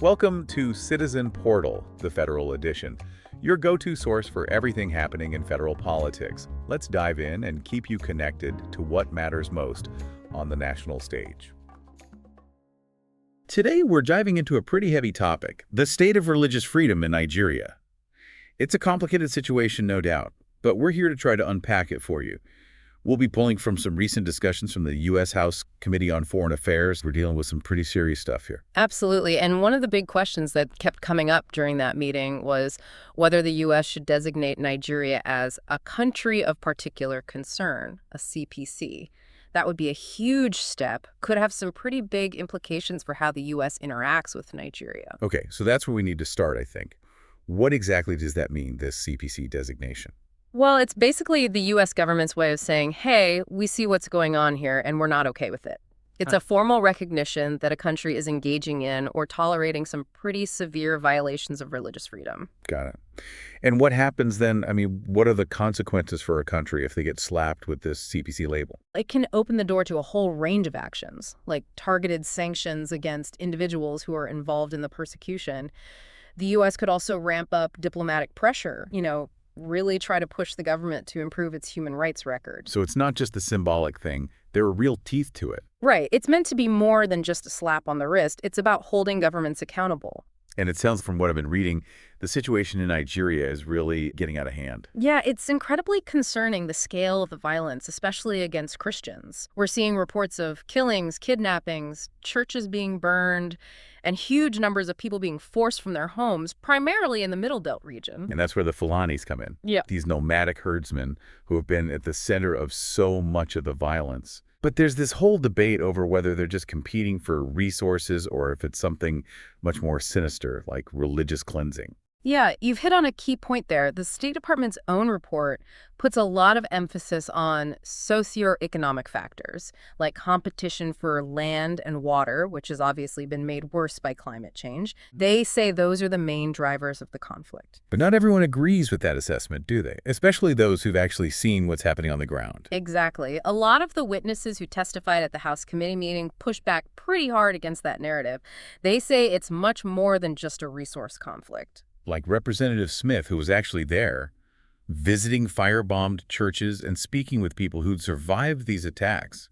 Welcome to Citizen Portal, the federal edition, your go-to source for everything happening in federal politics. Let's dive in and keep you connected to what matters most on the national stage. Today, we're diving into a pretty heavy topic, the state of religious freedom in Nigeria. It's a complicated situation, no doubt, but we're here to try to unpack it for you. We'll be pulling from some recent discussions from the U.S. House Committee on Foreign Affairs. We're dealing with some pretty serious stuff here. Absolutely. And one of the big questions that kept coming up during that meeting was whether the U.S. should designate Nigeria as a country of particular concern, a CPC. That would be a huge step, could have some pretty big implications for how the U.S. interacts with Nigeria. Okay, so that's where we need to start, I think. What exactly does that mean, this CPC designation? Well, it's basically the U.S. government's way of saying, hey, we see what's going on here and we're not okay with it. It's a formal recognition that a country is engaging in or tolerating some pretty severe violations of religious freedom. Got it. And what happens then? I mean, what are the consequences for a country if they get slapped with this CPC label? It can open the door to a whole range of actions, like targeted sanctions against individuals who are involved in the persecution. The U.S. could also ramp up diplomatic pressure, really try to push the government to improve its human rights record. So it's not just a symbolic thing. There are real teeth to it. Right. It's meant to be more than just a slap on the wrist. It's about holding governments accountable. And it sounds, from what I've been reading, the situation in Nigeria is really getting out of hand. Yeah, it's incredibly concerning, the scale of the violence, especially against Christians. We're seeing reports of killings, kidnappings, churches being burned, and huge numbers of people being forced from their homes, primarily in the Middle Belt region. And that's where the Fulanis come in. Yeah. These nomadic herdsmen who have been at the center of so much of the violence. But there's this whole debate over whether they're just competing for resources or if it's something much more sinister, like religious cleansing. Yeah, you've hit on a key point there. The State Department's own report puts a lot of emphasis on socioeconomic factors, like competition for land and water, which has obviously been made worse by climate change. They say those are the main drivers of the conflict. But not everyone agrees with that assessment, do they? Especially those who've actually seen what's happening on the ground. Exactly. A lot of the witnesses who testified at the House committee meeting pushed back pretty hard against that narrative. They say it's much more than just a resource conflict. Like Representative Smith, who was actually there, visiting firebombed churches and speaking with people who'd survived these attacks.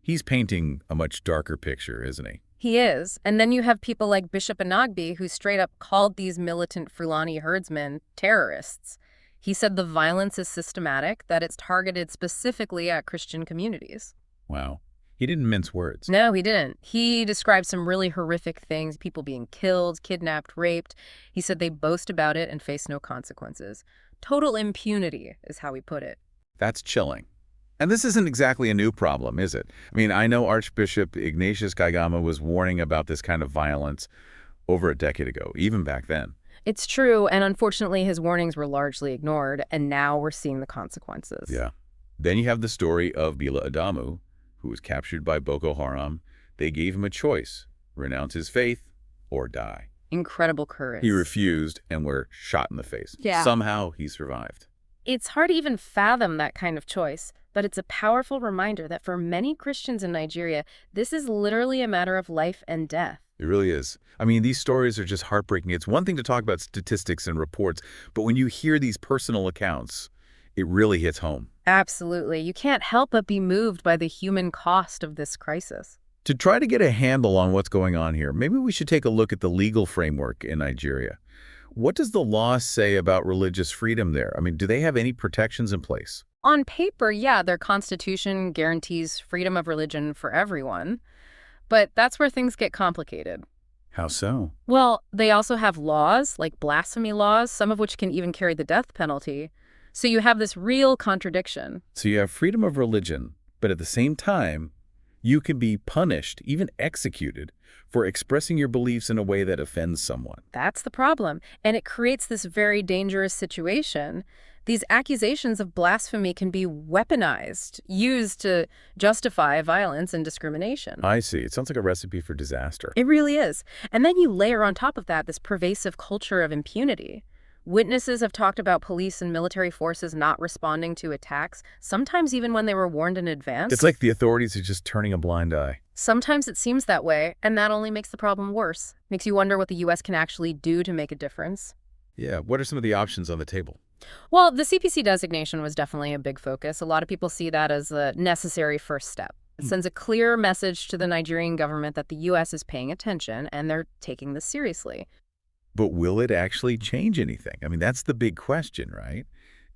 He's painting a much darker picture, isn't he? He is. And then you have people like Bishop Anagbi, who straight up called these militant Fulani herdsmen terrorists. He said the violence is systematic, that it's targeted specifically at Christian communities. Wow. He didn't mince words. No, he didn't. He described some really horrific things, people being killed, kidnapped, raped. He said they boast about it and face no consequences. Total impunity is how he put it. That's chilling. And this isn't exactly a new problem, is it? I mean, I know Archbishop Ignatius Kaigama was warning about this kind of violence over a decade ago, even back then. It's true, and unfortunately his warnings were largely ignored, and now we're seeing the consequences. Yeah. Then you have the story of Bila Adamu, who was captured by Boko Haram. They gave him a choice: renounce his faith or die. Incredible courage. He refused and were shot in the face. Yeah. Somehow he survived. It's hard to even fathom that kind of choice, but it's a powerful reminder that for many Christians in Nigeria, this is literally a matter of life and death. It really is. I mean, these stories are just heartbreaking. It's one thing to talk about statistics and reports, but when you hear these personal accounts, it really hits home. Absolutely. You can't help but be moved by the human cost of this crisis. To try to get a handle on what's going on here, maybe we should take a look at the legal framework in Nigeria. What does the law say about religious freedom there? I mean, do they have any protections in place? On paper, yeah, their constitution guarantees freedom of religion for everyone. But that's where things get complicated. How so? Well, they also have laws, like blasphemy laws, some of which can even carry the death penalty. So you have this real contradiction. So you have freedom of religion, but at the same time, you can be punished, even executed, for expressing your beliefs in a way that offends someone. That's the problem. And it creates this very dangerous situation. These accusations of blasphemy can be weaponized, used to justify violence and discrimination. I see. It sounds like a recipe for disaster. It really is. And then you layer on top of that this pervasive culture of impunity. Witnesses have talked about police and military forces not responding to attacks, sometimes even when they were warned in advance. It's like the authorities are just turning a blind eye. Sometimes it seems that way, and that only makes the problem worse. Makes you wonder what the U.S. can actually do to make a difference. Yeah, what are some of the options on the table? Well, the CPC designation was definitely a big focus. A lot of people see that as a necessary first step. It sends a clear message to the Nigerian government that the U.S. is paying attention and they're taking this seriously. But will it actually change anything? I mean, that's the big question, right?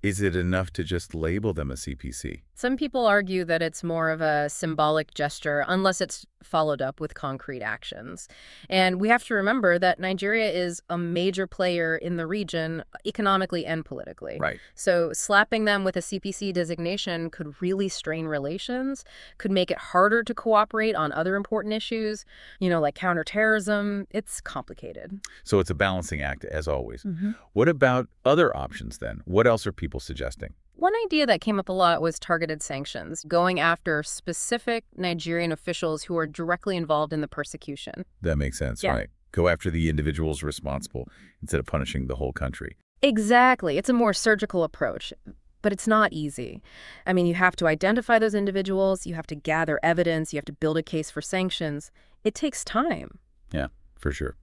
Is it enough to just label them a CPC? Some people argue that it's more of a symbolic gesture unless it's followed up with concrete actions. And we have to remember that Nigeria is a major player in the region economically and politically. Right. So slapping them with a CPC designation could really strain relations, could make it harder to cooperate on other important issues, like counterterrorism. It's complicated. So it's a balancing act, as always. Mhm. What about other options, then? What else are people suggesting? One idea that came up a lot was targeted sanctions, going after specific Nigerian officials who are directly involved in the persecution. That makes sense, Yeah. right? Go after the individuals responsible instead of punishing the whole country. Exactly. It's a more surgical approach, but it's not easy. I mean, you have to identify those individuals, you have to gather evidence, you have to build a case for sanctions. It takes time. Yeah, for sure.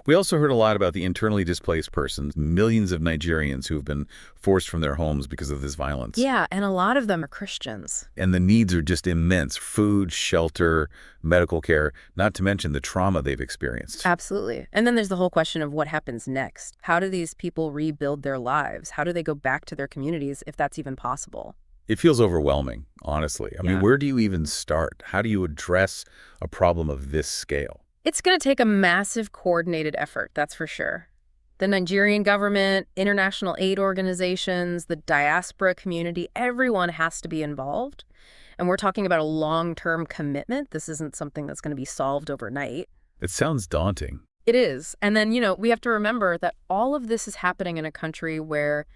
We also heard a lot about the internally displaced persons, millions of Nigerians who have been forced from their homes because of this violence. Yeah, and a lot of them are Christians. And the needs are just immense: food, shelter, medical care, not to mention the trauma they've experienced. Absolutely. And then there's the whole question of what happens next. How do these people rebuild their lives? How do they go back to their communities, if that's even possible? It feels overwhelming, honestly. I mean, Yeah. where do you even start? How do you address a problem of this scale? It's going to take a massive coordinated effort, that's for sure. The Nigerian government, international aid organizations, the diaspora community, everyone has to be involved. And we're talking about a long-term commitment. This isn't something that's going to be solved overnight. It sounds daunting. It is. And then, we have to remember that all of this is happening in a country where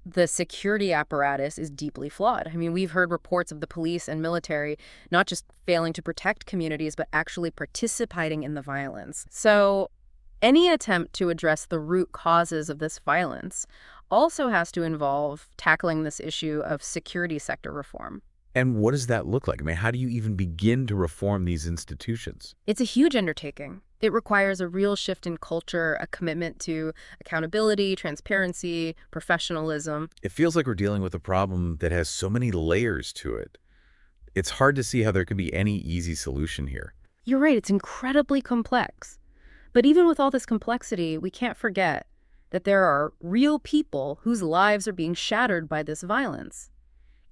the security apparatus is deeply flawed. I mean, we've heard reports of the police and military not just failing to protect communities, but actually participating in the violence. So any attempt to address the root causes of this violence also has to involve tackling this issue of security sector reform. And what does that look like? I mean, how do you even begin to reform these institutions? It's a huge undertaking. It requires a real shift in culture, a commitment to accountability, transparency, professionalism. It feels like we're dealing with a problem that has so many layers to it. It's hard to see how there could be any easy solution here. You're right, it's incredibly complex. But even with all this complexity, we can't forget that there are real people whose lives are being shattered by this violence.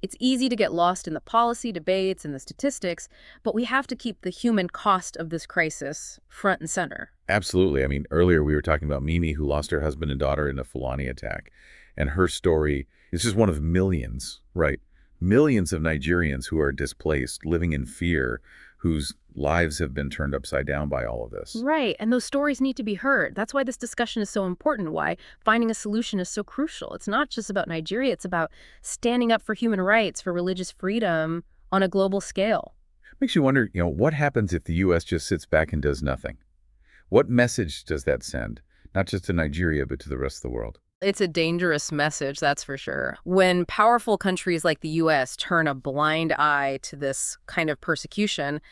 It's easy to get lost in the policy debates and the statistics, but we have to keep the human cost of this crisis front and center. Absolutely. I mean, earlier we were talking about Mimi, who lost her husband and daughter in a Fulani attack. And her story is just one of millions, right? Millions of Nigerians who are displaced, living in fear, whose lives have been turned upside down by all of this. Right, and those stories need to be heard. That's why this discussion is so important, why finding a solution is so crucial. It's not just about Nigeria, it's about standing up for human rights, for religious freedom on a global scale. Makes you wonder, what happens if the U.S. just sits back and does nothing? What message does that send? Not just to Nigeria, but to the rest of the world. It's a dangerous message, that's for sure. When powerful countries like the U.S. turn a blind eye to this kind of persecution,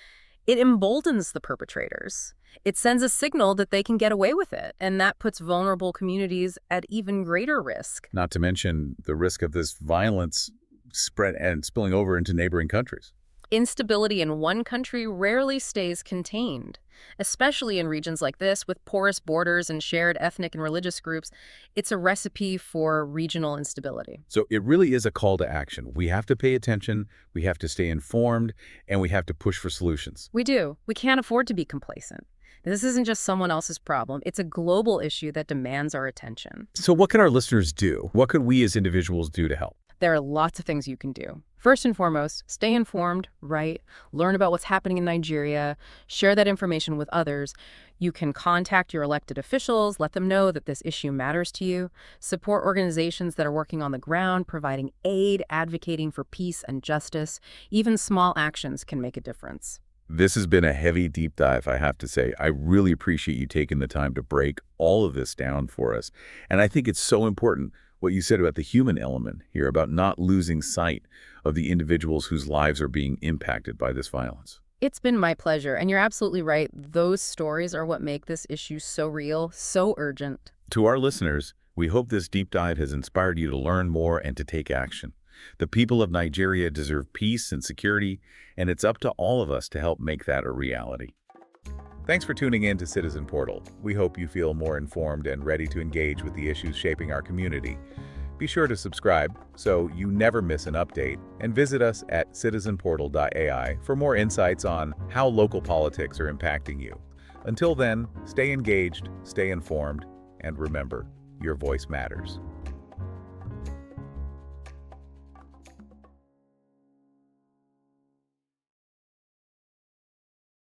it emboldens the perpetrators. It sends a signal that they can get away with it, and that puts vulnerable communities at even greater risk. Not to mention the risk of this violence spread and spilling over into neighboring countries. Instability in one country rarely stays contained, especially in regions like this with porous borders and shared ethnic and religious groups. It's a recipe for regional instability. So it really is a call to action. We have to pay attention, we have to stay informed, and we have to push for solutions. We do. We can't afford to be complacent. This isn't just someone else's problem. It's a global issue that demands our attention. So what can our listeners do? What could we as individuals do to help? There are lots of things you can do. First and foremost, stay informed, write, learn about what's happening in Nigeria, share that information with others. You can contact your elected officials, let them know that this issue matters to you, support organizations that are working on the ground, providing aid, advocating for peace and justice. Even small actions can make a difference. This has been a heavy deep dive, I have to say. I really appreciate you taking the time to break all of this down for us. And I think it's so important what you said about the human element here, about not losing sight of the individuals whose lives are being impacted by this violence. It's been my pleasure, and you're absolutely right. Those stories are what make this issue so real, so urgent. To our listeners, we hope this deep dive has inspired you to learn more and to take action. The people of Nigeria deserve peace and security, and it's up to all of us to help make that a reality. Thanks for tuning in to Citizen Portal. We hope you feel more informed and ready to engage with the issues shaping our community. Be sure to subscribe so you never miss an update, and visit us at citizenportal.ai for more insights on how local politics are impacting you. Until then, stay engaged, stay informed, and remember, your voice matters.